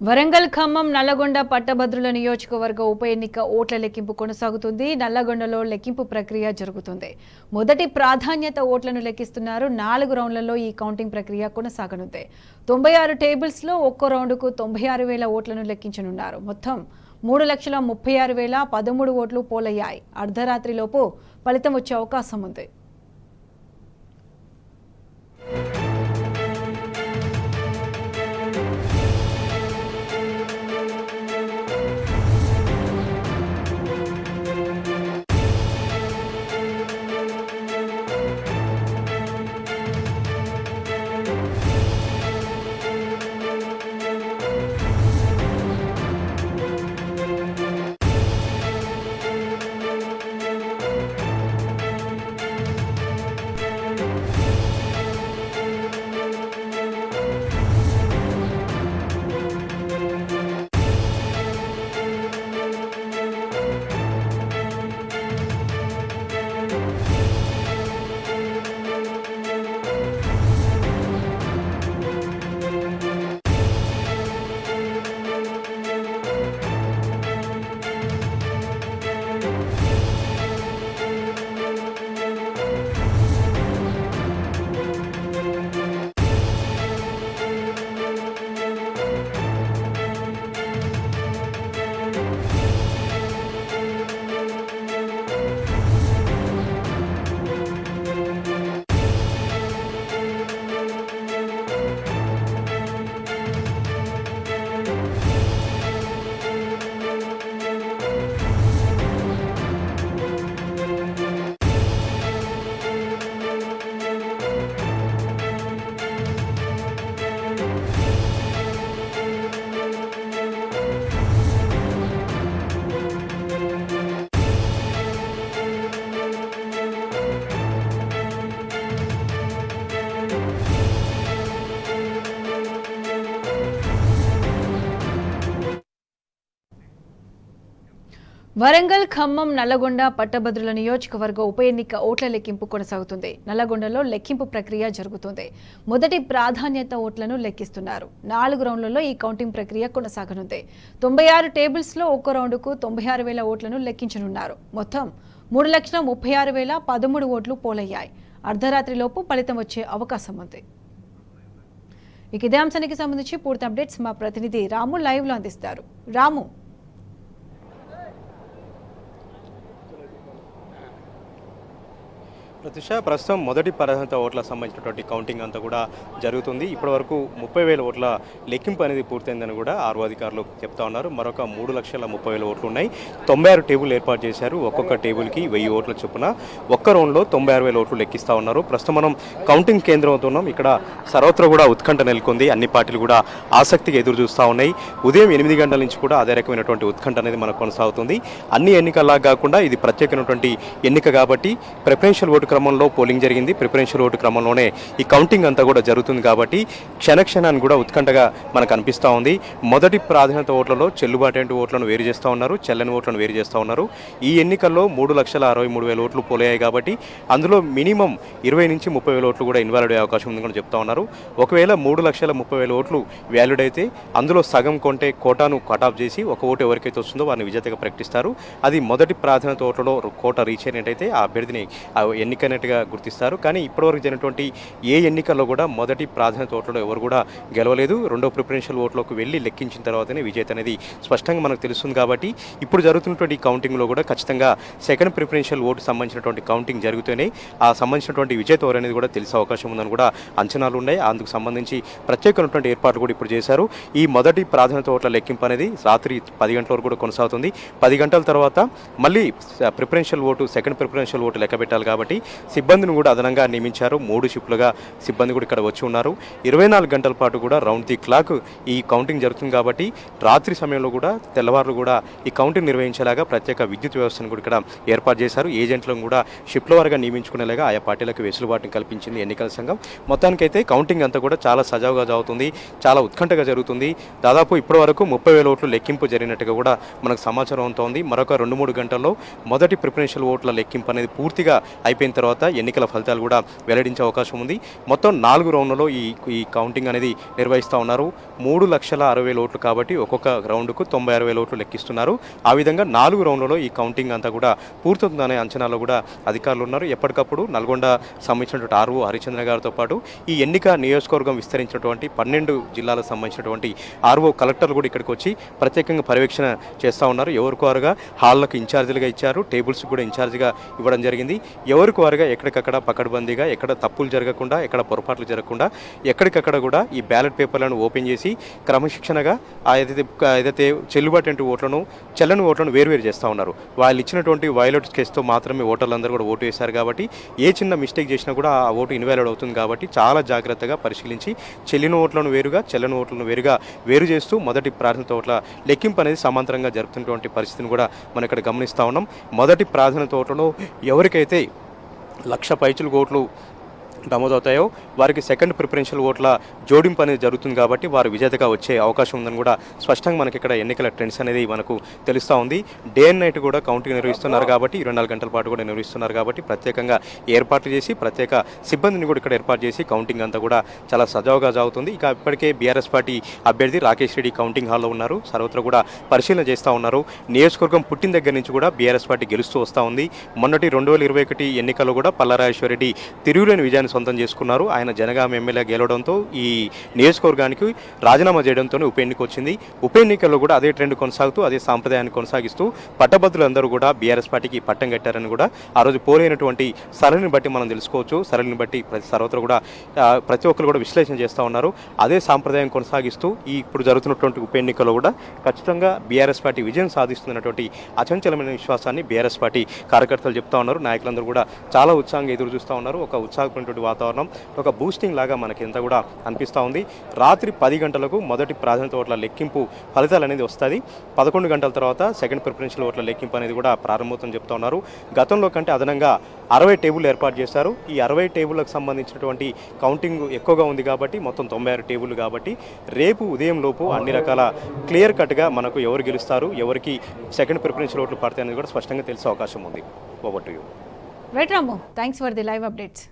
వరంగల్ ఖమ్మం నల్లగొండ పట్టభద్రుల నియోజకవర్గ ఉప ఎన్నిక ఓట్ల లెక్కింపు కొనసాగుతుంది. నల్లగొండలో లెక్కింపు ప్రక్రియ జరుగుతుంది. మొదటి ప్రాధాన్యత ఓట్లను లెక్కిస్తున్నారు. 4 రౌండ్లలో ఈ కౌంటింగ్ ప్రక్రియ కొనసాగనుంది. 96 టేబుల్స్లో ఒక్కో రౌండ్కు 96,000 ఓట్లను లెక్కించనున్నారు. మొత్తం 3,36,013 ఓట్లు పోలయ్యాయి. అర్ధరాత్రిలోపు ఫలితం వచ్చే అవకాశం ఉంది. వరంగల్ ఖమ్మం నల్లగొండ పట్టభద్రుల నియోజకవర్గ ఉప ఎన్నిక ఓట్ల లెక్కింపు కొనసాగుతుంది. నల్లగొండలో లెక్కింపు ప్రక్రియ జరుగుతుంది. మొదటి ప్రాధాన్యత ఓట్లను లెక్కిస్తున్నారు. 4 రౌండ్లలో ఈ కౌంటింగ్ ప్రక్రియ కొనసాగనుంది. 96 టేబుల్స్లో ఒక్కో రౌండ్కు 96,000 ఓట్లను లెక్కించనున్నారు. మొత్తం 3,36,013 ఓట్లు పోలయ్యాయి. అర్ధరాత్రిలోపు ఫలితం వచ్చే అవకాశం ఉంది. ఇదే అంశానికి సంబంధించి పూర్తి అప్డేట్స్ మా ప్రతినిధి రాము లైవ్లో అందిస్తారు. రాము, ప్రతిష, ప్రస్తుతం మొదటి ప్రాధాన్యత ఓట్లకు సంబంధించినటువంటి కౌంటింగ్ అంతా కూడా జరుగుతుంది. ఇప్పటివరకు 30,000 ఓట్ల లెక్కింపు అనేది పూర్తయిందని కూడా ఆర్ఓ అధికారులు చెప్తా ఉన్నారు. మరొక 3,30,000 ఓట్లు ఉన్నాయి. 96 టేబుల్ ఏర్పాటు చేశారు. ఒక్కొక్క టేబుల్కి 1000 ఓట్ల చొప్పున ఒక్క రౌండ్లో 96,000 ఓట్లు లెక్కిస్తూ ఉన్నారు. ప్రస్తుతం మనం కౌంటింగ్ కేంద్రం అవుతున్నాం. ఇక్కడ సర్వత్రా కూడా ఉత్కంఠ నెలకొంది. అన్ని పార్టీలు కూడా ఆసక్తిగా ఎదురు చూస్తూ ఉన్నాయి. ఉదయం 8 గంటల నుంచి కూడా అదే రకమైనటువంటి ఉత్కంఠ అనేది మనకు కొనసాగుతుంది. అన్ని ఎన్నికల్లా కాకుండా ఇది ప్రత్యేకమైనటువంటి ఎన్నిక కాబట్టి ప్రిఫరెన్షియల్ ఓటు క్రమంలో పోలింగ్ జరిగింది. ప్రిఫరెన్షియల్ ఓటు క్రమంలోనే ఈ కౌంటింగ్ అంతా కూడా జరుగుతుంది కాబట్టి క్షణక్షణాన్ని కూడా ఉత్కంఠగా మనకు అనిపిస్తూ ఉంది. మొదటి ప్రాధాన్యత ఓట్లలో చెల్లుబాటు ఓట్లను వేరు చేస్తూ ఉన్నారు, చెల్లని ఓట్లను వేరు చేస్తూ ఉన్నారు. ఈ ఎన్నికల్లో 3,63,000 ఓట్లు పోలయ్యాయి కాబట్టి అందులో మినిమం 20 నుంచి 30,000 ఓట్లు కూడా ఇన్వాలిడ్ అయ్యే అవకాశం ఉందని కూడా చెప్తా ఉన్నారు. ఒకవేళ 3,30,000 ఓట్లు వ్యాలిడ్ అయితే అందులో సగం కొంటే కోటాను కటాఫ్ చేసి ఒక ఓటు ఎవరికైతే వస్తుందో వారిని విజేతగా ప్రకటిస్తారు. అది మొదటి ప్రాధాన్యత ఓట్లలో కోట రీచ్ అయినట్టయితే ఆ అభ్యర్థిని ఎన్నికైనట్టుగా గుర్తిస్తారు. కానీ ఇప్పటివరకు జరిగినటువంటి ఏ ఎన్నికల్లో కూడా మొదటి ప్రాధాన్యత ఓట్లలో ఎవరు కూడా గెలవలేదు. రెండో ప్రిఫరెన్షియల్ ఓట్లోకి వెళ్ళి లెక్కించిన తర్వాతనే విజేత అనేది స్పష్టంగా మనకు తెలుస్తుంది. కాబట్టి ఇప్పుడు జరుగుతున్నటువంటి కౌంటింగ్లో కూడా ఖచ్చితంగా సెకండ్ ప్రిఫరెన్షియల్ ఓటు సంబంధించినటువంటి కౌంటింగ్ జరుగుతూనే ఆ సంబంధించినటువంటి విజేత ఎవరు అనేది కూడా తెలిసే అవకాశం ఉందని కూడా అంచనాలు ఉన్నాయి. అందుకు సంబంధించి ప్రత్యేకమైనటువంటి ఏర్పాట్లు కూడా ఇప్పుడు చేశారు. ఈ మొదటి ప్రాధాన్యత ఓట్ల లెక్కింపు అనేది రాత్రి 10 గంటల వరకు కూడా కొనసాగుతుంది. 10 గంటల తర్వాత మళ్ళీ preferential vote second preferential vote లెక్క పెట్టాలి కాబట్టి సిబ్బందిని కూడా అదనంగా నియమించారు. 3 షిఫ్ట్లుగా సిబ్బంది కూడా ఇక్కడ వచ్చి ఉన్నారు. 24 గంటల పాటు కూడా రౌండ్ ది క్లాక్ ఈ కౌంటింగ్ జరుగుతుంది కాబట్టి రాత్రి సమయంలో కూడా తెల్లవారులు కూడా ఈ కౌంటింగ్ నిర్వహించేలాగా ప్రత్యేక విద్యుత్ వ్యవస్థను కూడా ఇక్కడ ఏర్పాటు చేశారు. ఏజెంట్లను కూడా షిఫ్ట్ల వారుగా నియమించుకునేలాగా ఆయా పార్టీలకు వెసులుబాటుని కల్పించింది ఎన్నికల సంఘం. మొత్తానికైతే కౌంటింగ్ అంతా కూడా చాలా సజావుగా జరుగుతుంది, చాలా ఉత్కంఠగా జరుగుతుంది. దాదాపు ఇప్పటి వరకు 30,000 ఓట్లు లెక్కింపు జరిగినట్టుగా కూడా మనకు సమాచారం అవుతోంది. మరొక 2-3 గంటల్లో మొదటి ప్రిఫరెన్షియల్ ఓట్ల లెక్కింపు అనేది పూర్తిగా అయిపోయిన తర్వాత ఎన్నికల ఫలితాలు కూడా వెల్లడించే అవకాశం ఉంది. మొత్తం 4 రౌండ్లలో ఈ కౌంటింగ్ అనేది నిర్వహిస్తూ ఉన్నారు. 3,60,000 ఓట్లు కాబట్టి ఒక్కొక్క రౌండ్కు 96,000 ఓట్లు లెక్కిస్తున్నారు. ఆ విధంగా 4 రౌండ్లలో ఈ కౌంటింగ్ అంతా కూడా పూర్తవుతుందనే అంచనాలో కూడా అధికారులు ఉన్నారు. ఎప్పటికప్పుడు నల్గొండ సంబంధించినటువంటి ఆర్ఓ హరిచంద్ర గారితో పాటు ఈ ఎన్నిక నియోజకవర్గం విస్తరించినటువంటి 12 జిల్లాలకు సంబంధించినటువంటి ఆర్ఓ కలెక్టర్లు కూడా ఇక్కడికి వచ్చి ప్రత్యేకంగా పర్యవేక్షణ చేస్తూ ఉన్నారు. ఎవరికి వారుగా హాళ్లకు ఇన్ఛార్జీలుగా ఇచ్చారు, టేబుల్స్ కూడా ఇన్ఛార్జిగా ఇవ్వడం జరిగింది. ఎవరికి వారుగా ఎక్కడికక్కడ పకడ్బందీగా ఎక్కడ తప్పులు జరగకుండా ఎక్కడ పొరపాట్లు జరగకుండా ఎక్కడికక్కడ కూడా ఈ బ్యాలెట్ పేపర్లను ఓపెన్ చేసి క్రమశిక్షణగా ఏదైతే చెల్లుబాటు ఓట్లను చెల్లని ఓట్లను వేరువేరు చేస్తూ ఉన్నారు. వాళ్ళు ఇచ్చినటువంటి వైలెట్ కేసుతో మాత్రమే ఓటర్లందరూ కూడా ఓటు వేశారు కాబట్టి ఏ చిన్న మిస్టేక్ చేసినా కూడా ఆ ఓటు ఇన్వాలిడ్ అవుతుంది. కాబట్టి చాలా జాగ్రత్తగా పరిశీలించి చెల్లిన ఓట్లను వేరుగా చెల్లని ఓట్లను వేరు చేస్తూ మొదటి ప్రాధాన్యత ఓట్ల లెక్కింపు అనేది సమాంతరంగా జరుగుతున్నటువంటి పరిస్థితిని కూడా మనం ఇక్కడ గమనిస్తూ ఉన్నాం. మొదటి ప్రాధాన్యత ఓట్లలో ఎవరికైతే 1,00,000 పైచులు ఓట్లు నమోదవుతాయో వారికి సెకండ్ ప్రిఫరెన్షియల్ ఓట్ల జోడింపు అనేది జరుగుతుంది. కాబట్టి వారు విజేతగా వచ్చే అవకాశం ఉందని కూడా స్పష్టంగా మనకి ఇక్కడ ఎన్నికల ట్రెండ్స్ అనేది మనకు తెలుస్తూ ఉంది. డే అండ్ నైట్ కూడా కౌంటింగ్ నిర్వహిస్తున్నారు కాబట్టి 24 గంటల పాటు కూడా నిర్వహిస్తున్నారు కాబట్టి ప్రత్యేకంగా ఏర్పాట్లు చేసి ప్రత్యేక సిబ్బందిని కూడా ఇక్కడ ఏర్పాటు చేసి కౌంటింగ్ అంతా కూడా చాలా సజావుగా సాగుతుంది. ఇక ఇప్పటికే బీఆర్ఎస్ పార్టీ అభ్యర్థి రాకేష్ రెడ్డి కౌంటింగ్ హాల్లో ఉన్నారు. సర్వత్రా కూడా పరిశీలన చేస్తూ ఉన్నారు. నియోజకవర్గం పుట్టిన దగ్గర నుంచి కూడా బీఆర్ఎస్ పార్టీ గెలుస్తూ వస్తూ ఉంది. మొన్నటి 2021 ఎన్నికల్లో కూడా పల్లారాజేశ్వర రెడ్డి తిరుగులేని విజయాన్ని సొంతం చేసుకున్నారు. ఆయన జనగామ ఎమ్మెల్యే గెలవడంతో ఈ నియోజకవర్గానికి రాజీనామా చేయడంతో ఉప ఎన్నిక వచ్చింది. ఉప ఎన్నికల్లో కూడా అదే ట్రెండ్ కొనసాగుతూ అదే సాంప్రదాయాన్ని కొనసాగిస్తూ పట్టభద్రులందరూ కూడా బీఆర్ఎస్ పార్టీకి పట్టం కట్టారని కూడా ఆ రోజు పోలైనటువంటి సరళిని బట్టి మనం తెలుసుకోవచ్చు. సరళిని బట్టి సర్వత్రా కూడా ప్రతి ఒక్కరు కూడా విశ్లేషణ చేస్తూ ఉన్నారు. అదే సాంప్రదాయం కొనసాగిస్తూ ఇప్పుడు జరుగుతున్నటువంటి ఉప ఎన్నికల్లో కూడా ఖచ్చితంగా బీఆర్ఎస్ పార్టీ విజయం సాధిస్తున్నటువంటి అచంచలమైన విశ్వాసాన్ని బీఆర్ఎస్ పార్టీ కార్యకర్తలు చెప్తా ఉన్నారు. నాయకులందరూ కూడా చాలా ఉత్సాహంగా ఎదురు చూస్తూ ఉన్నారు. ఒక ఉత్సాహమైనటువంటి వాతావరణం, ఒక బూస్టింగ్ లాగా మనకి ఎంత కూడా అనిపిస్తూ ఉంది. రాత్రి 10 గంటలకు మొదటి ప్రాధాన్యత ఓట్ల లెక్కింపు ఫలితాలు అనేది వస్తుంది. 11 గంటల తర్వాత సెకండ్ ప్రిఫరెన్షియల్ ఓట్ల లెక్కింపు అనేది కూడా ప్రారంభమవుతుందని చెప్తా ఉన్నారు. గతంలో కంటే అదనంగా 60 టేబుల్ ఏర్పాటు చేశారు. ఈ 60 టేబుల్లకు సంబంధించినటువంటి కౌంటింగ్ ఎక్కువగా ఉంది కాబట్టి మొత్తం 96 టేబుల్ కాబట్టి రేపు ఉదయం లోపు అన్ని రకాల క్లియర్ కట్గా మనకు ఎవరు గెలుస్తారు, ఎవరికి సెకండ్ ప్రిఫరెన్షియల్ ఓట్లు పడతాయి అనేది కూడా స్పష్టంగా తెలిసే అవకాశం ఉంది. Over to you. Right Ramu, thanks for the live updates.